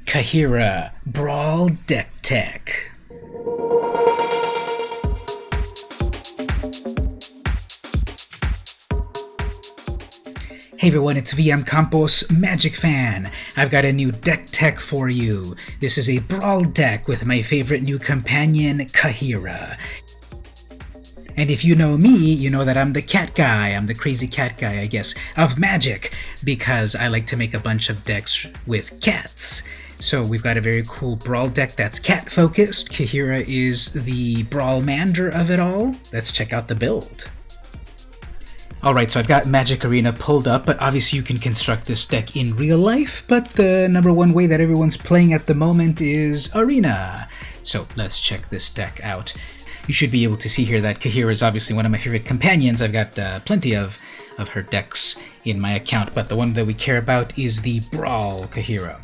Kaheera Brawl Deck Tech. Hey everyone, it's VM Campos, Magic Fan. I've got a new deck tech for you. This is a Brawl deck with my favorite new companion, Kaheera. And if you know me, you know that I'm the cat guy. I'm the crazy cat guy, I guess, of Magic, because I like to make a bunch of decks with cats. So we've got a very cool Brawl deck that's cat-focused. Kaheera is the Brawlmander of it all. Let's check out the build. Alright, so I've got Magic Arena pulled up, but obviously you can construct this deck in real life, but the number one way that everyone's playing at the moment is Arena. So let's check this deck out. You should be able to see here that Kaheera is obviously one of my favorite companions. I've got plenty of her decks in my account, but the one that we care about is the Brawl Kaheera.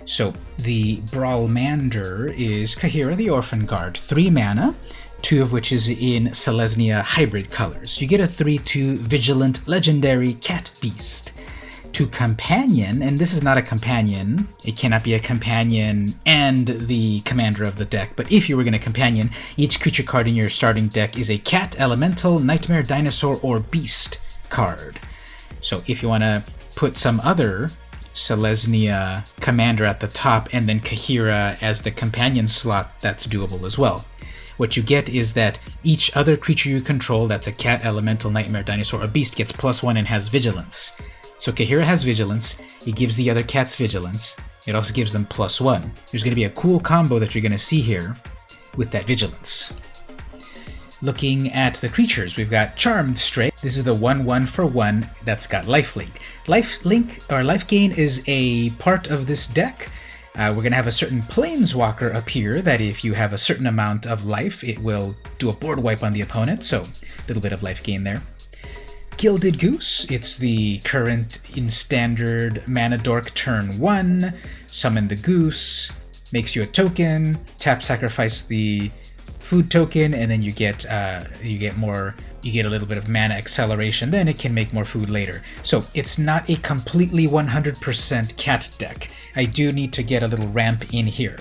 So the Brawlmander is Kaheera the Orphanguard, 3 mana, 2 of which is in Selesnya hybrid colors. You get a 3/2 Vigilant Legendary Cat Beast. To companion, and this is not a companion, it cannot be a companion and the commander of the deck, but if you were going to companion, each creature card in your starting deck is a cat, elemental, nightmare, dinosaur, or beast card. So if you want to put some other Selesnya commander at the top and then Kaheera as the companion slot, that's doable as well. What you get is that each other creature you control that's a cat, elemental, nightmare, dinosaur, or beast gets +1 and has vigilance. So Kaheera has vigilance, it gives the other cats vigilance, it also gives them +1. There's going to be a cool combo that you're going to see here with that vigilance. Looking at the creatures, we've got Charmed Stray. This is the 1/1 for 1 that's got lifelink. Life gain is a part of this deck. We're going to have a certain Planeswalker appear that if you have a certain amount of life, it will do a board wipe on the opponent, so a little bit of life gain there. Gilded Goose, it's the current in standard mana dork turn 1, summon the goose, makes you a token, tap sacrifice the food token, and then you get a little bit of mana acceleration, then it can make more food later. So it's not a completely 100% cat deck. I do need to get a little ramp in here.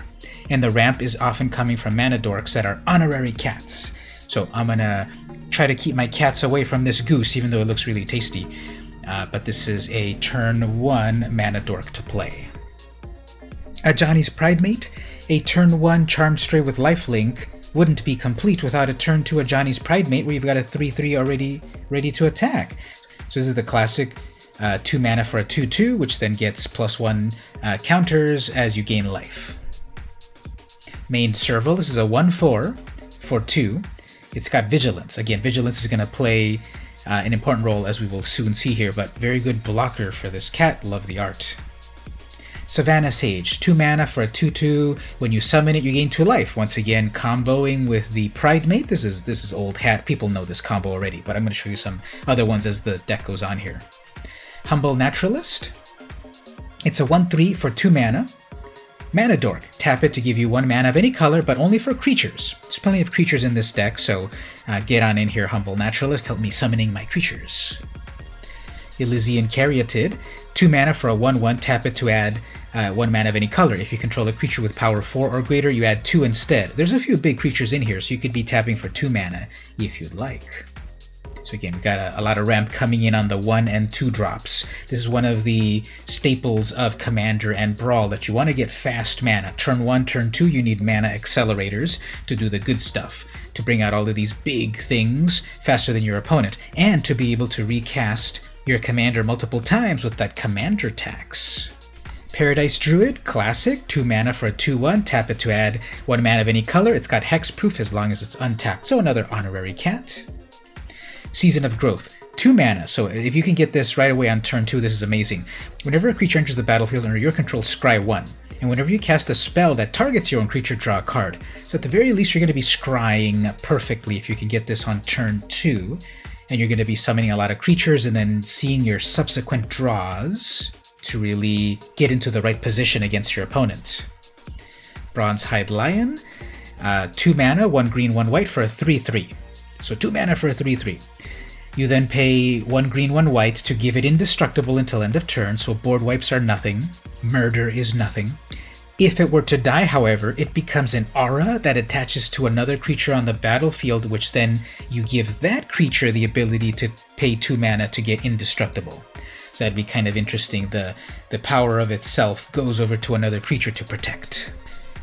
And the ramp is often coming from mana dorks that are honorary cats. So I'm gonna try to keep my cats away from this goose, even though it looks really tasty. But this is a turn 1 mana dork to play. A Johnny's Pridemate, a turn 1 Charmed Stray with lifelink, wouldn't be complete without a turn 2 a Johnny's Pridemate where you've got a 3/3 already ready to attack. So this is the classic 2 mana for a 2/2, which then gets +1 counters as you gain life. Main Serval, this is a 1/4 for 2. It's got Vigilance. Again, Vigilance is going to play an important role as we will soon see here, but very good blocker for this cat. Love the art. Savannah Sage, 2 mana for a 2/2. When you summon it, you gain 2 life. Once again, comboing with the Pridemate. This is old hat. People know this combo already, but I'm going to show you some other ones as the deck goes on here. Humble Naturalist. It's a 1/3 for 2 mana. Mana Dork. Tap it to give you 1 mana of any color, but only for creatures. There's plenty of creatures in this deck, so get on in here, Humble Naturalist. Help me summoning my creatures. Elysian Caryatid. 2 mana for a 1/1. Tap it to add 1 mana of any color. If you control a creature with power 4 or greater, you add 2 instead. There's a few big creatures in here, so you could be tapping for 2 mana if you'd like. So again, we've got a lot of ramp coming in on the 1 and 2 drops. This is one of the staples of Commander and Brawl, that you want to get fast mana. Turn 1, turn 2, you need mana accelerators to do the good stuff, to bring out all of these big things faster than your opponent, and to be able to recast your commander multiple times with that commander tax. Paradise Druid, classic, 2 mana for a 2/1. Tap it to add 1 mana of any color. It's got hexproof as long as it's untapped, so another honorary cat. Season of Growth, 2 mana, so if you can get this right away on turn 2, this is amazing. Whenever a creature enters the battlefield under your control, scry 1. And whenever you cast a spell that targets your own creature, draw a card. So at the very least, you're going to be scrying perfectly if you can get this on turn 2. And you're going to be summoning a lot of creatures and then seeing your subsequent draws to really get into the right position against your opponent. Bronzehide Lion, 2 mana, 1 green, 1 white for a 3/3. So 2 mana for a 3/3. You then pay 1 green, 1 white to give it indestructible until end of turn, so board wipes are nothing, murder is nothing. If it were to die, however, it becomes an aura that attaches to another creature on the battlefield, which then you give that creature the ability to pay 2 mana to get indestructible. So that'd be kind of interesting. The power of itself goes over to another creature to protect.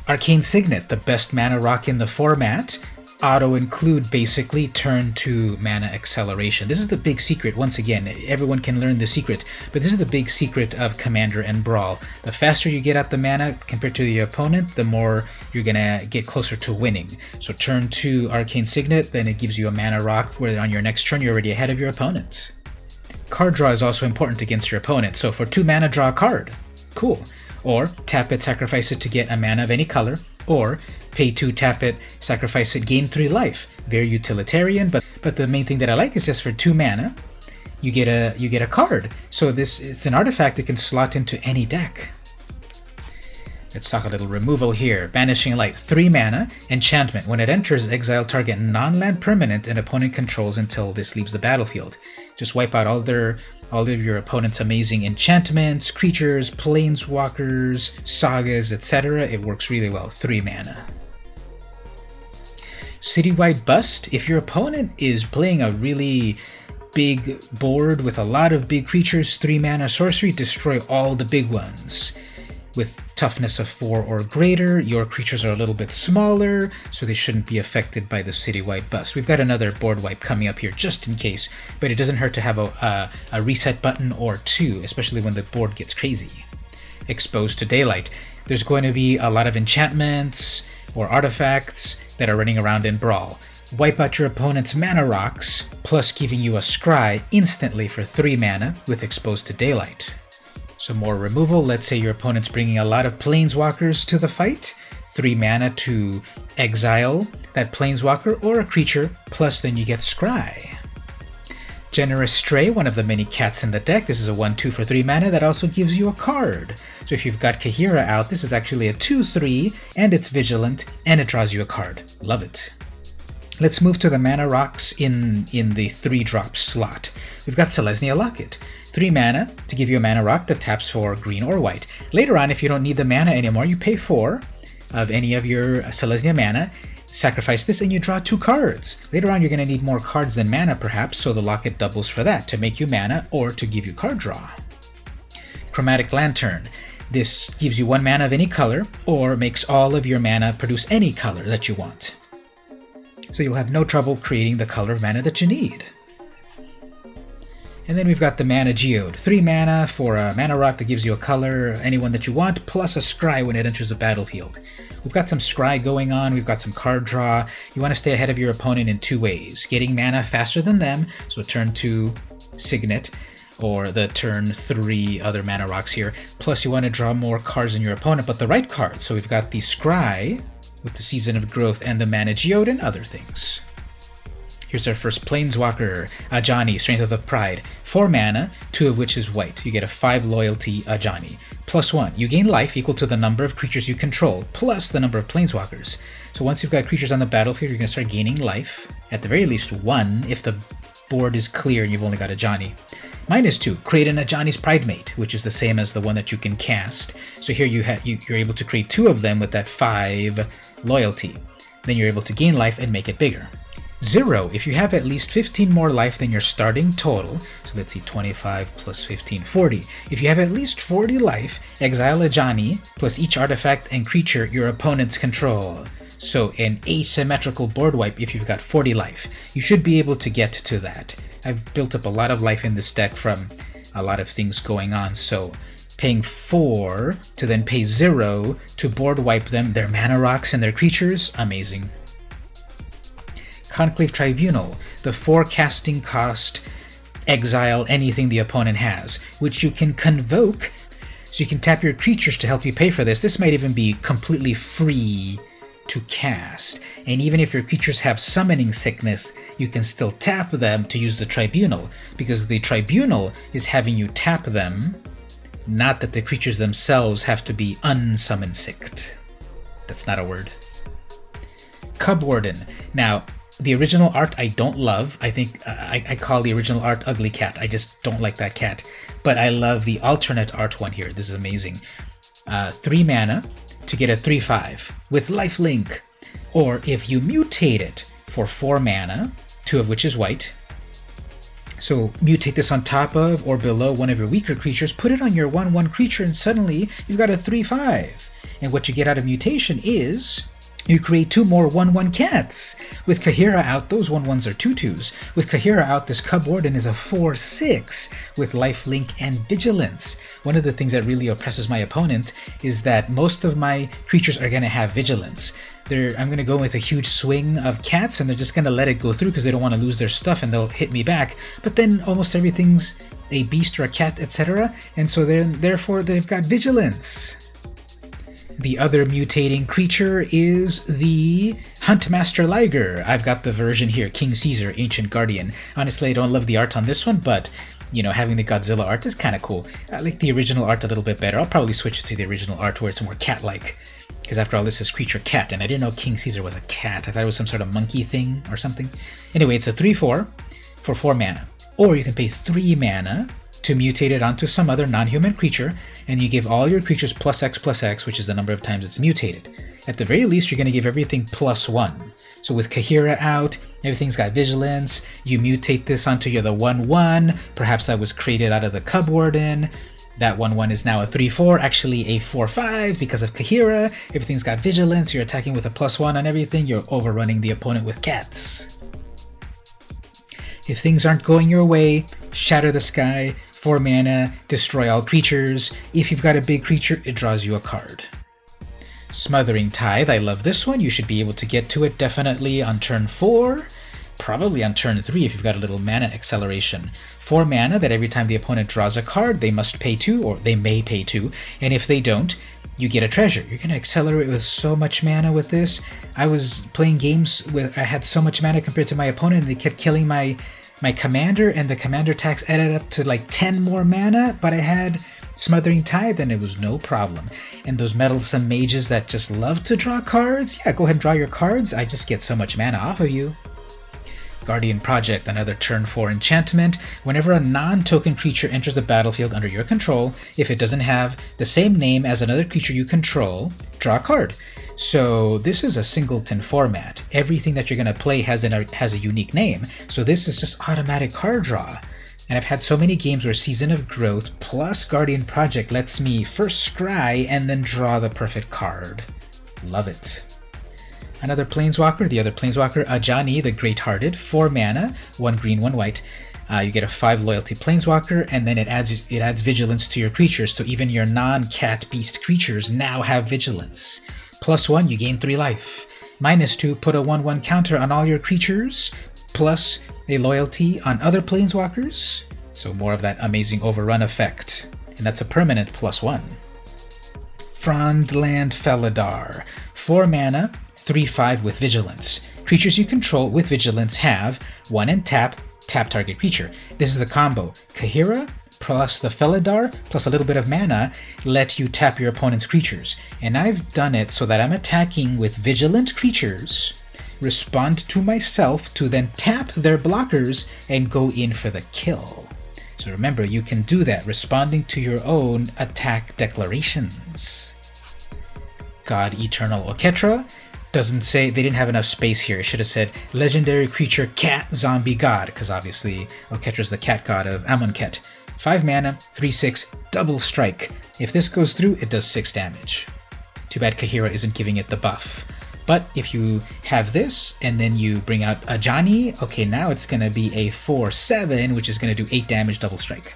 Arcane Signet, the best mana rock in the format. Auto-include, basically, turn 2 mana acceleration. This is the big secret. Once again, everyone can learn the secret, but this is the big secret of Commander and Brawl. The faster you get out the mana compared to the opponent, the more you're gonna get closer to winning. So turn 2 Arcane Signet, then it gives you a mana rock where on your next turn you're already ahead of your opponent. Card draw is also important against your opponent, so for 2 mana, draw a card. Cool. Or tap it, sacrifice it to get a mana of any color, or pay 2, tap it, sacrifice it, gain 3 life. Very utilitarian, but the main thing that I like is just for 2 mana, you get a card. So it's an artifact that can slot into any deck. Let's talk a little removal here. Banishing Light, 3 mana, enchantment. When it enters, exile target non-land permanent an opponent controls until this leaves the battlefield. Just wipe out all of your opponent's amazing enchantments, creatures, planeswalkers, sagas, etc. It works really well. 3 mana. Citywide Bust. If your opponent is playing a really big board with a lot of big creatures, 3 mana sorcery, destroy all the big ones. With toughness of 4 or greater, your creatures are a little bit smaller, so they shouldn't be affected by the Citywide Bust. We've got another board wipe coming up here just in case, but it doesn't hurt to have a reset button or 2, especially when the board gets crazy. Exposed to Daylight. There's going to be a lot of enchantments or artifacts that are running around in Brawl. Wipe out your opponent's mana rocks, plus giving you a Scry instantly for 3 mana with Exposed to Daylight. Some more removal. Let's say your opponent's bringing a lot of planeswalkers to the fight. 3 mana to exile that planeswalker or a creature, plus then you get Scry. Generous Stray, one of the many cats in the deck. This is a 1/2 for 3 mana that also gives you a card. So if you've got Kaheera out, this is actually a 2/3, and it's vigilant, and it draws you a card. Love it. Let's move to the mana rocks in the 3-drop slot. We've got Selesnya Locket. 3 mana to give you a mana rock that taps for green or white. Later on, if you don't need the mana anymore, you pay 4 of any of your Selesnya mana, sacrifice this, and you draw 2 cards. Later on, you're going to need more cards than mana, perhaps, so the Locket doubles for that, to make you mana or to give you card draw. Chromatic Lantern. This gives you 1 mana of any color, or makes all of your mana produce any color that you want. So you'll have no trouble creating the color of mana that you need. And then we've got the Mana Geode. 3 mana for a mana rock that gives you a color, anyone that you want, plus a Scry when it enters the battlefield. We've got some Scry going on, we've got some card draw. You want to stay ahead of your opponent in 2 ways. Getting mana faster than them, so turn 2 Signet, or the turn 3 other mana rocks here. Plus you want to draw more cards than your opponent, but the right cards. So we've got the Scry with the Season of Growth and the Mana Geode and other things. Here's our first Planeswalker, Johnny, Strength of the Pride. 4 mana, 2 of which is white. You get a 5 loyalty Johnny. Plus 1. You gain life equal to the number of creatures you control, plus the number of Planeswalkers. So once you've got creatures on the battlefield, you're going to start gaining life. At the very least 1 if the board is clear and you've only got a Johnny. -2. Create an Johnny's Pridemate, which is the same as the one that you can cast. So here you're able to create 2 of them with that 5 loyalty. Then you're able to gain life and make it bigger. 0, if you have at least 15 more life than your starting total, so let's see, 25 plus 15, 40. If you have at least 40 life, exile a Johnny, plus each artifact and creature your opponents control. So an asymmetrical board wipe if you've got 40 life. You should be able to get to that. I've built up a lot of life in this deck from a lot of things going on, so paying 4 to then pay 0 to board wipe them, their mana rocks and their creatures, amazing. Conclave Tribunal, the 4 casting cost, exile anything the opponent has, which you can convoke, so you can tap your creatures to help you pay for this. This might even be completely free to cast, and even if your creatures have summoning sickness, you can still tap them to use the Tribunal, because the Tribunal is having you tap them, not that the creatures themselves have to be unsummon sicked. That's not a word. Cub Warden. Now, the original art I don't love. I think I call the original art Ugly Cat. I just don't like that cat. But I love the alternate art one here. This is amazing. 3 mana to get a 3/5 with lifelink. Or if you mutate it for 4 mana, 2 of which is white. So mutate this on top of or below one of your weaker creatures, put it on your 1/1 creature, and suddenly you've got a 3/5. And what you get out of mutation is you create 2 more 1/1 cats. With Kaheera out, those 1/1s are 2/2s. With Kaheera out, this Cub Warden is a 4/6 with lifelink and vigilance. One of the things that really oppresses my opponent is that most of my creatures are going to have vigilance. I'm going to go with a huge swing of cats, and they're just going to let it go through because they don't want to lose their stuff, and they'll hit me back. But then almost everything's a beast or a cat, etc. And so therefore they've got vigilance. The other mutating creature is the Huntmaster Liger. I've got the version here, King Caesar, Ancient Guardian. Honestly, I don't love the art on this one, but you know, having the Godzilla art is kind of cool. I like the original art a little bit better. I'll probably switch it to the original art where it's more cat-like. Because after all, this is creature cat, and I didn't know King Caesar was a cat. I thought it was some sort of monkey thing or something. Anyway, it's a 3/4 for 4 mana. Or you can pay 3 mana to mutate it onto some other non-human creature, and you give all your creatures +X+X, which is the number of times it's mutated. At the very least, you're going to give everything +1. So with Kaheera out, everything's got vigilance. You mutate this onto your 1/1. Perhaps that was created out of the Cub Warden. That 1/1 is now a 3/4, actually a 4/5 because of Kaheera. Everything's got vigilance. You're attacking with a +1 on everything. You're overrunning the opponent with cats. If things aren't going your way, Shatter the Sky, 4 mana, destroy all creatures. If you've got a big creature, it draws you a card. Smothering Tithe, I love this one. You should be able to get to it definitely on turn 4. Probably on turn 3 if you've got a little mana acceleration. 4 mana that every time the opponent draws a card, they must pay 2, or they may pay 2, and if they don't, you get a treasure. You're going to accelerate with so much mana with this. I was playing games where I had so much mana compared to my opponent, and they kept killing my commander, and the commander attacks added up to like 10 more mana, but I had Smothering Tithe, and it was no problem. And those meddlesome mages that just love to draw cards, yeah, go ahead and draw your cards. I just get so much mana off of you. Guardian Project, another turn 4 enchantment. Whenever a non-token creature enters the battlefield under your control, if it doesn't have the same name as another creature you control, draw a card. So this is a singleton format. Everything that you're going to play has a unique name. So this is just automatic card draw. And I've had so many games where Season of Growth plus Guardian Project lets me first scry and then draw the perfect card. Love it. Another Planeswalker, the other Planeswalker, Johnny, the Great-Hearted, 4 mana, 1 green, 1 white. You get a 5 loyalty Planeswalker, and then it adds vigilance to your creatures, so even your non-cat beast creatures now have vigilance. +1, you gain 3 life. -2, put a 1/1 counter on all your creatures, plus a loyalty on other Planeswalkers. So more of that amazing overrun effect. And that's a permanent +1. Frondland Felidar, 4 mana, 3/5 with vigilance. Creatures you control with vigilance have 1 and tap target creature. This is the combo. Kaheera plus the Felidar plus a little bit of mana let you tap your opponent's creatures. And I've done it so that I'm attacking with vigilant creatures, respond to myself to then tap their blockers and go in for the kill. So remember, you can do that responding to your own attack declarations. God Eternal Oketra doesn't say, they didn't have enough space here. It should have said legendary creature cat zombie god, because obviously Oketra's the cat god of Amonkhet. 5 mana, 3/6, double strike. If this goes through, it does 6 damage. Too bad Kaheera isn't giving it the buff. But if you have this, and then you bring out a Johnny, okay, now it's going to be a 4/7, which is going to do 8 damage double strike.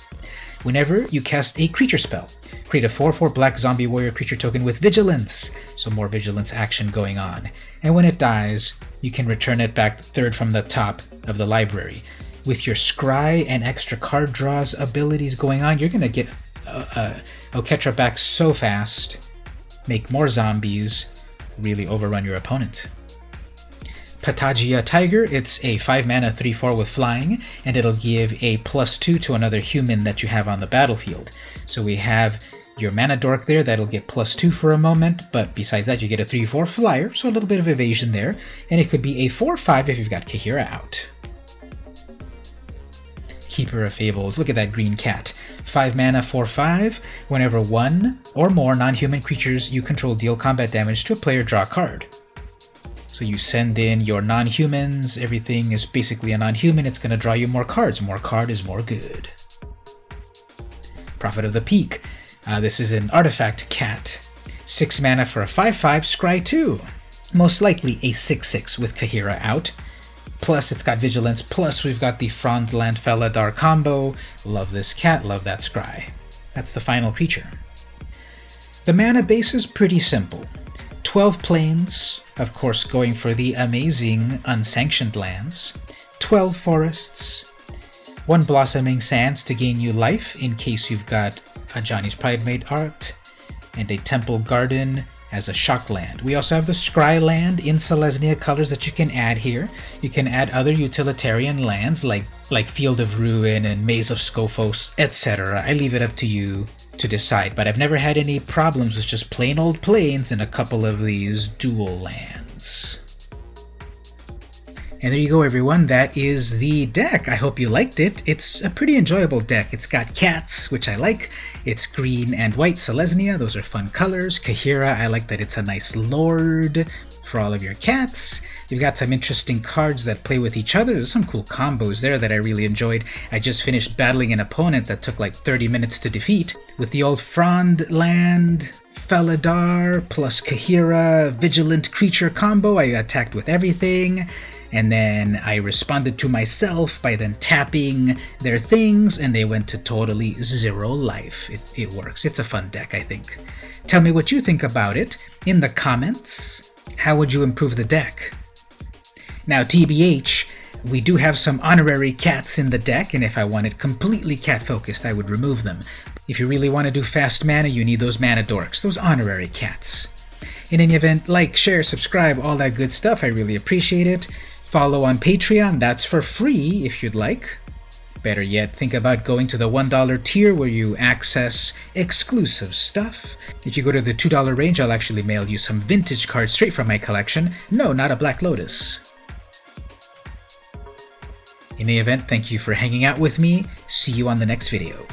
Whenever you cast a creature spell, create a 4/4 black zombie warrior creature token with vigilance, so more vigilance action going on. And when it dies, you can return it back third from the top of the library. With your scry and extra card draws abilities going on, you're going to get Oketra back so fast, make more zombies, really overrun your opponent. Patagia Tiger, it's a 5 mana 3/4 with flying, and it'll give a +2 to another human that you have on the battlefield. So we have your mana dork there, that'll get +2 for a moment, but besides that you get a 3/4 flyer, so a little bit of evasion there, and it could be a 4/5 if you've got Kaheera out. Keeper of Fables. Look at that green cat. 5 mana, 4/5. Whenever one or more non-human creatures you control deal combat damage to a player, draw a card. So you send in your non-humans, everything is basically a non-human, it's going to draw you more cards. More card is more good. Prophet of the Peak. This is an artifact cat. 6 mana for a 5/5, scry 2. Most likely a 6/6 with Kaheera out. Plus it's got Vigilance, plus we've got the Frondland Felidar combo. Love this cat, love that scry. That's the final creature. The mana base is pretty simple. 12 plains, of course going for the amazing unsanctioned lands. 12 forests. 1 Blossoming Sands to gain you life in case you've got a Johnny's Pridemate art. And a Temple Garden as a shock land. We also have the Scry land in Selesnya colors that you can add here. You can add other utilitarian lands like Field of Ruin and Maze of Scophos, etc. I leave it up to you to decide, but I've never had any problems with just plain old plains and a couple of these dual lands. And there you go, everyone. That is the deck. I hope you liked it. It's a pretty enjoyable deck. It's got cats, which I like. It's green and white Selesnya. Those are fun colors. Kaheera, I like that it's a nice lord for all of your cats. You've got some interesting cards that play with each other. There's some cool combos there that I really enjoyed. I just finished battling an opponent that took like 30 minutes to defeat with the old Frondland Felidar plus Kaheera Vigilant Creature combo. I attacked with everything. And then I responded to myself by then tapping their things, and they went to totally 0 life. It works. It's a fun deck, I think. Tell me what you think about it in the comments. How would you improve the deck? Now, TBH, we do have some honorary cats in the deck, and if I wanted completely cat-focused, I would remove them. If you really want to do fast mana, you need those mana dorks, those honorary cats. In any event, like, share, subscribe, all that good stuff. I really appreciate it. Follow on Patreon, that's for free if you'd like. Better yet, think about going to the $1 tier where you access exclusive stuff. If you go to the $2 range, I'll actually mail you some vintage cards straight from my collection. No, not a Black Lotus. In any event, thank you for hanging out with me. See you on the next video.